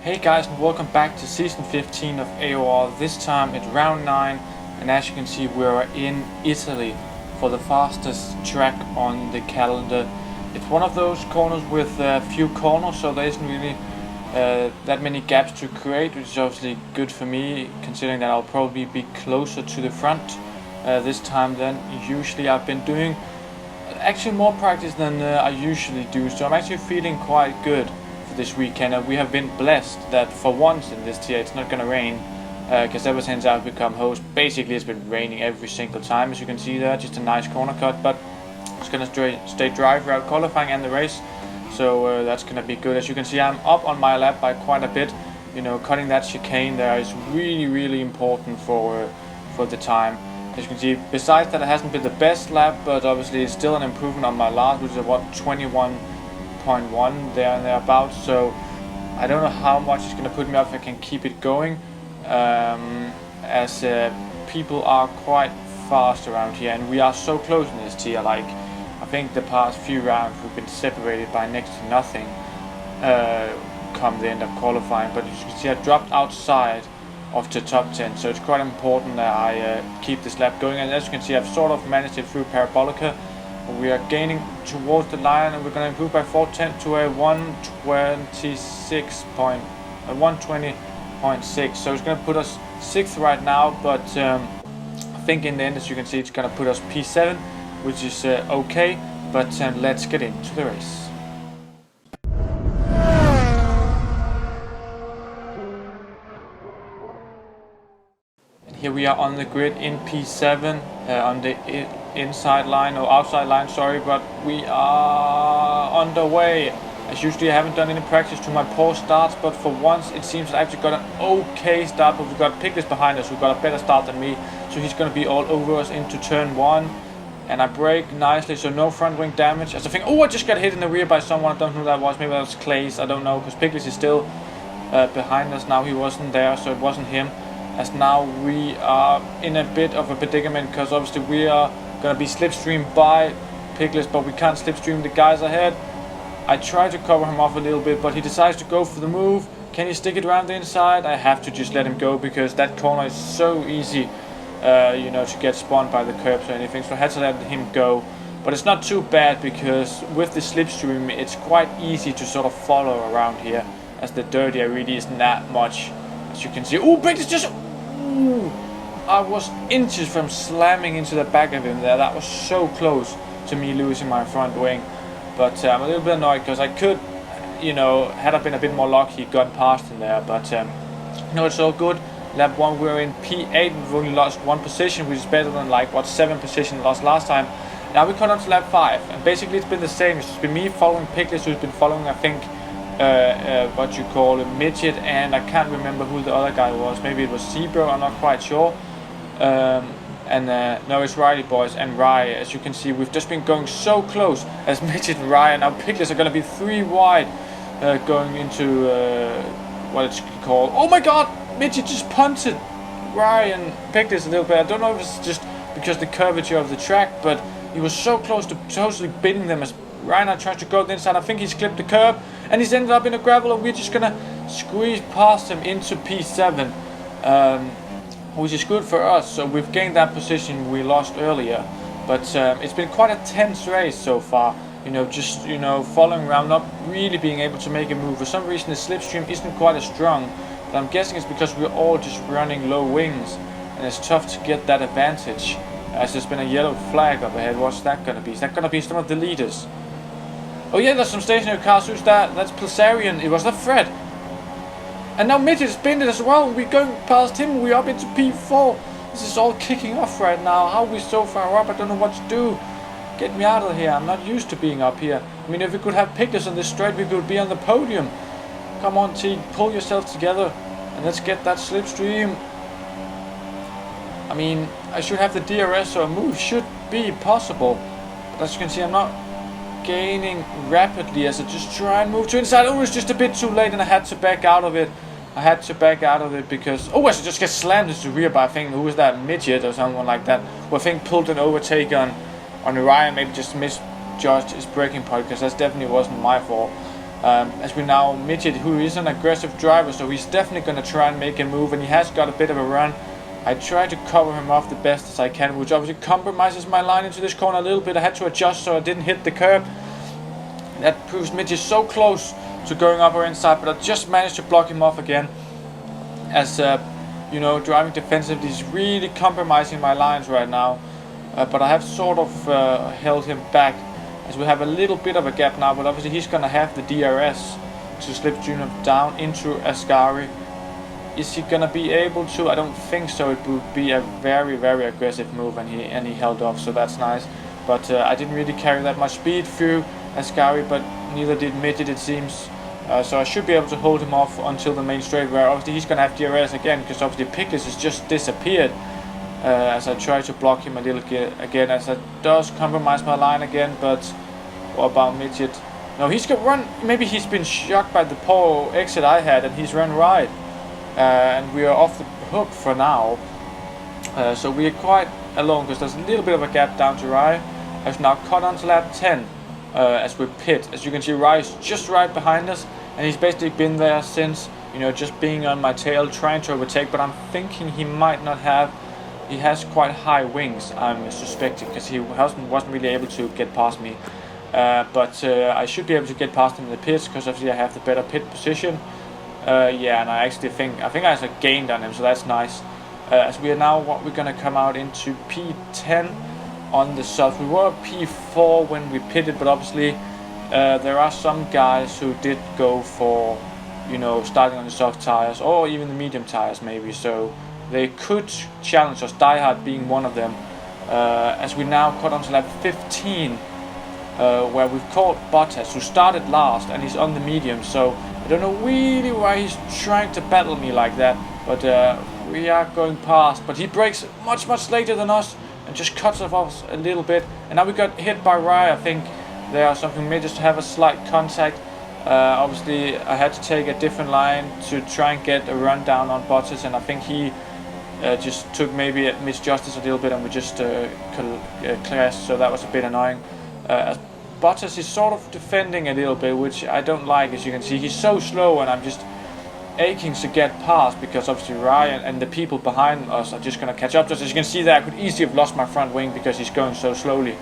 Hey guys, and welcome back to season 15 of AOR. This time it's round 9, and as you can see we are in Italy for the fastest track on the calendar. It's one of those corners with a few corners, so there isn't really that many gaps to create, which is obviously good for me, considering that I'll probably be closer to the front this time than usually. I've been doing actually more practice than I usually do, so I'm actually feeling quite good this weekend, and we have been blessed that for once in this tier it's not gonna rain, because ever since I've become host, basically it's been raining every single time, as you can see there. Just a nice corner cut, but it's gonna stay dry throughout qualifying and the race, so that's gonna be good. As you can see, I'm up on my lap by quite a bit. You know, cutting that chicane there is really important for the time. As you can see, besides that, it hasn't been the best lap, but obviously it's still an improvement on my last, which is what, 21.1 there and thereabouts. So I don't know how much it's going to put me up if I can keep it going, as people are quite fast around here, and we are so close in this tier. Like, I think the past few rounds we've been separated by next to nothing come the end of qualifying, but as you can see, I dropped outside of the top 10, so it's quite important that I keep this lap going. And as you can see, I've sort of managed it through Parabolica. We are gaining towards the line, and we're going to improve by 4/10 to a 120.6. So it's going to put us 6th right now, but I think in the end, as you can see, it's going to put us P7, which is okay. But let's get into the race. Here we are on the grid in P7, on the inside line, or outside line, sorry, but we are underway. As usually, I haven't done any practice to my poor starts, but for once it seems I've actually got an okay start. But we've got Pickless behind us, who's got a better start than me, so he's going to be all over us into turn 1. And I brake nicely, so no front wing damage. As I think, oh, I just got hit in the rear by someone. I don't know who that was. Maybe that was Clay's, I don't know, because Pickless is still behind us now. He wasn't there, so it wasn't him. As now we are in a bit of a predicament, because obviously we are going to be slipstreamed by Pickless, but we can't slipstream the guys ahead. I tried to cover him off a little bit, but he decides to go for the move. Can he stick it around the inside? I have to just let him go, because that corner is so easy, you know, to get spawned by the curbs or anything, so I had to let him go. But it's not too bad, because with the slipstream it's quite easy to sort of follow around here, as the dirt area really isn't that much. As you can see, oh, Pickless just... Ooh, I was inches from slamming into the back of him there. That was so close to me losing my front wing. But I'm a little bit annoyed, because I could, you know, had I been a bit more lucky, got past him there. But no, it's all good. Lap 1 we're in P8. We've only lost 1 position, which is better than like what 7 positions lost last time. Now we cut up to lap 5, and basically it's been the same. It's just been me following Pickless, who's been following, I think, what you call a midget, and I can't remember who the other guy was. Maybe it was Zebra, I'm not quite sure. No, it's Riley boys and Rye. As you can see, we've just been going so close as midget and Rye, and now Pickless are going to be 3 wide going into what it's called. Oh my god, midget just punted Rye and Pickless a little bit. I don't know if it's just because the curvature of the track, but he was so close to totally bidding them as Ryan tries to go the inside. I think he's clipped the curb, and he's ended up in a gravel, and we're just gonna squeeze past him into P7, which is good for us. So we've gained that position we lost earlier, but it's been quite a tense race so far. You know, just, you know, following around, not really being able to make a move. For some reason the slipstream isn't quite as strong, but I'm guessing it's because we're all just running low wings, and it's tough to get that advantage. As there's been a yellow flag up ahead. What's that gonna be? Is that gonna be some of the leaders? Oh yeah, there's some stationary cars. Who's that? That's Pulsarian. It was not Fred. And now Midget is pinned as well. We're going past him. We're up into P4. This is all kicking off right now. How are we so far up? I don't know what to do. Get me out of here. I'm not used to being up here. I mean, if we could have picked us on this straight, we could be on the podium. Come on, Teak. Pull yourself together. And let's get that slipstream. I mean, I should have the DRS, so a move should be possible. But as you can see, I'm not gaining rapidly as I just try and move to inside. Oh, it's just a bit too late, and I had to back out of it. Because, oh, I just get slammed into the rear by, I think, who was that, midget or someone like that, who I think pulled an overtake on Ryan, maybe just misjudged his braking point, because that definitely wasn't my fault. as we now midget, who is an aggressive driver, so he's definitely going to try and make a move, and he has got a bit of a run. I try to cover him off the best as I can, which obviously compromises my line into this corner a little bit. I had to adjust so I didn't hit the curb. That proves Mitch is so close to going up or inside, but I just managed to block him off again. As you know, driving defensively is really compromising my lines right now. But I have sort of held him back, as we have a little bit of a gap now, but obviously he's going to have the DRS to slipstream him down into Ascari. Is he going to be able to? I don't think so. It would be a very, very aggressive move, and he held off, so that's nice. But I didn't really carry that much speed through Ascari, but neither did Midget, it seems. So I should be able to hold him off until the main straight, where obviously he's going to have DRS again, because obviously Pickless has just disappeared. As I try to block him a little again, as that does compromise my line again. But what about Midget? No, he's going to run. Maybe he's been shocked by the poor exit I had, and he's run right. And we are off the hook for now. So we are quite alone, because there's a little bit of a gap down to Rye. I've now caught on to lap 10 as we pit. As you can see, Rye is just right behind us, and he's basically been there since, you know, just being on my tail, trying to overtake. But I'm thinking he might not have. He has quite high wings, I'm suspecting, because he wasn't really able to get past me. But I should be able to get past him in the pits, because obviously I have the better pit position. Yeah, and I actually think I actually gained on him, so that's nice. As we are now, we're gonna come out into P10 on the soft. We were P4 when we pitted, but obviously there are some guys who did go for, you know, starting on the soft tires or even the medium tires maybe. So they could challenge us, Die Hard being one of them. As we now caught on to lap 15, where we've caught Bottas, who started last, and he's on the medium. So I don't know really why he's trying to battle me like that, but we are going past. But he brakes much later than us and just cuts off us a little bit. And now we got hit by Rye. I think there are something made us to have a slight contact. Obviously I had to take a different line to try and get a run down on Bottas, and I think he just took maybe a misjustice a little bit, and we just clashed, so that was a bit annoying. Bottas is sort of defending a little bit, which I don't like. As you can see, he's so slow, and I'm just aching to get past, because obviously Ryan and the people behind us are just going to catch up to us. As you can see there, I could easily have lost my front wing because he's going so slowly.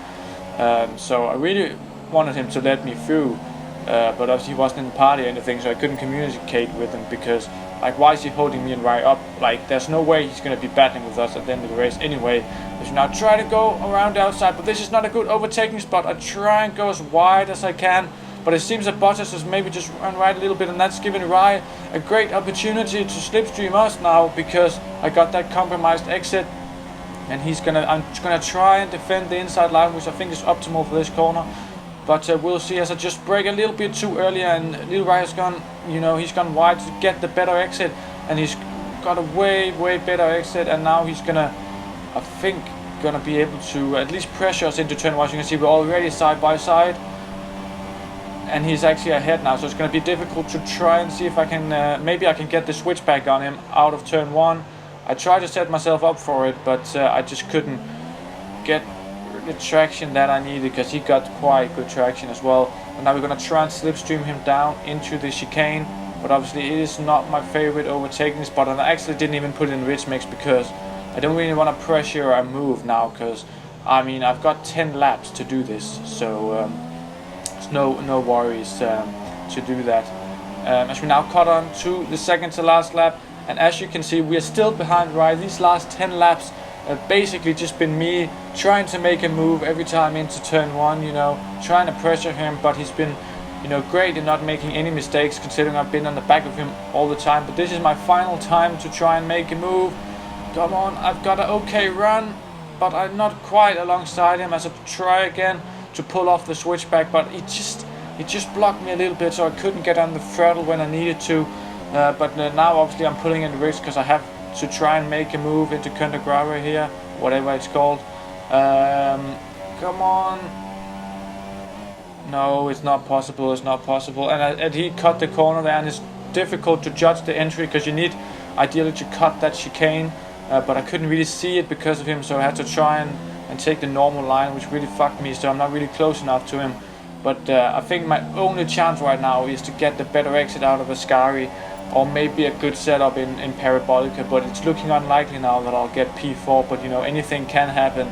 So I really wanted him to let me through, but obviously he wasn't in the party or anything, so I couldn't communicate with him, because like, why is he holding me and Ryan up? Like, there's no way he's going to be battling with us at the end of the race anyway. I should now try to go around the outside, but this is not a good overtaking spot. I try and go as wide as I can, but it seems that Bottas has maybe just run right a little bit, and that's given Ryan a great opportunity to slipstream us now, because I got that compromised exit, and I'm just gonna try and defend the inside line, which I think is optimal for this corner. But we'll see, as I just brake a little bit too early, and Lil Ryan's gone, you know, he's gone wide to get the better exit, and he's got a way better exit, and now he's gonna, I think, gonna be able to at least pressure us into turn 1. As you can see, we're already side by side, and he's actually ahead now, so it's gonna be difficult to try and see if I can, maybe I can get the switchback on him out of turn 1. I tried to set myself up for it, but I just couldn't get the traction that I needed, because he got quite good traction as well. And now we're gonna try and slipstream him down into the chicane, but obviously it is not my favorite overtaking spot, and I actually didn't even put it in Rich Mix, because I don't really want to pressure a move now, because I mean, I've got 10 laps to do this, so there's no worries to do that. As we now caught on to the second to last lap, and as you can see, we are still behind Rye. These last 10 laps have basically just been me trying to make a move every time into turn 1, you know, trying to pressure him, but he's been, you know, great in not making any mistakes, considering I've been on the back of him all the time. But this is my final time to try and make a move. Come on, I've got an okay run, but I'm not quite alongside him, as I try again to pull off the switchback, but he just blocked me a little bit, so I couldn't get on the throttle when I needed to. But now obviously I'm pulling in the risk, because I have to try and make a move into Kundagrava here, whatever it's called. Come on. No, it's not possible, and he cut the corner there, and it's difficult to judge the entry, because you need ideally to cut that chicane, but I couldn't really see it because of him, so I had to try and take the normal line, which really fucked me, so I'm not really close enough to him. But I think my only chance right now is to get the better exit out of Ascari, or maybe a good setup in Parabolica, but it's looking unlikely now that I'll get P4, but you know, anything can happen.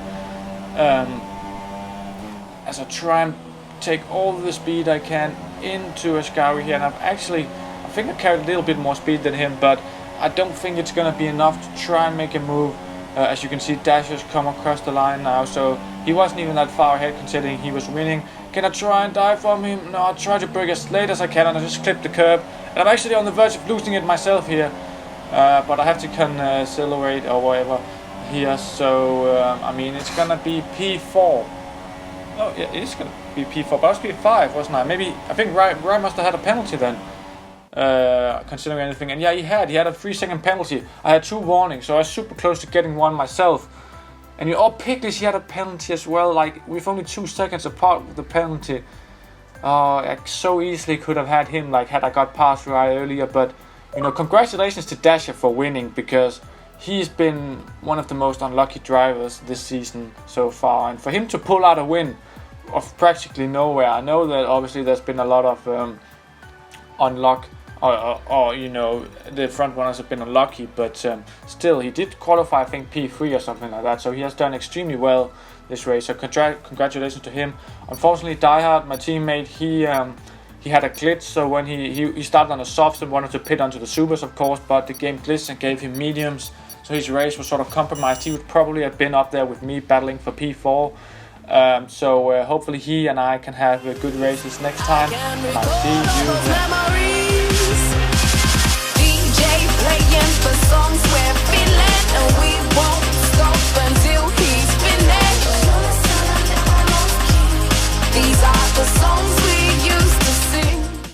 As I try and take all the speed I can into Ascari here, and I think I carried a little bit more speed than him, but I don't think it's going to be enough to try and make a move. As you can see, Dasher's come across the line now, so he wasn't even that far ahead considering he was winning. Can I try and dive from him? No, I'll try to brake as late as I can, and I just clip the curb. And I'm actually on the verge of losing it myself here, but I have to accelerate or whatever here, so I mean, it's going to be P4. Oh, yeah, it is going to be P4, but I was P5, wasn't I? Maybe, I think Ryan must have had a penalty then. Considering anything, and yeah, he had a 3-second penalty. I had 2 warnings, so I was super close to getting one myself. And Pickles, he had a penalty as well, like with only 2 seconds apart with the penalty. I so easily could have had him, like had I got past Ryan earlier. But you know, congratulations to Dasher for winning, because he's been one of the most unlucky drivers this season so far, and for him to pull out a win of practically nowhere. I know that obviously there's been a lot of unluck. Or you know, the front runners have been unlucky, but still, he did qualify, I think, P3 or something like that, so he has done extremely well this race, so congratulations to him. Unfortunately, Diehard, my teammate, he had a glitch, so when he started on the softs and wanted to pit onto the supers, of course, but the game glitched and gave him mediums, so his race was sort of compromised. He would probably have been up there with me battling for P4. So hopefully he and I can have good races next time, and I'll see you then.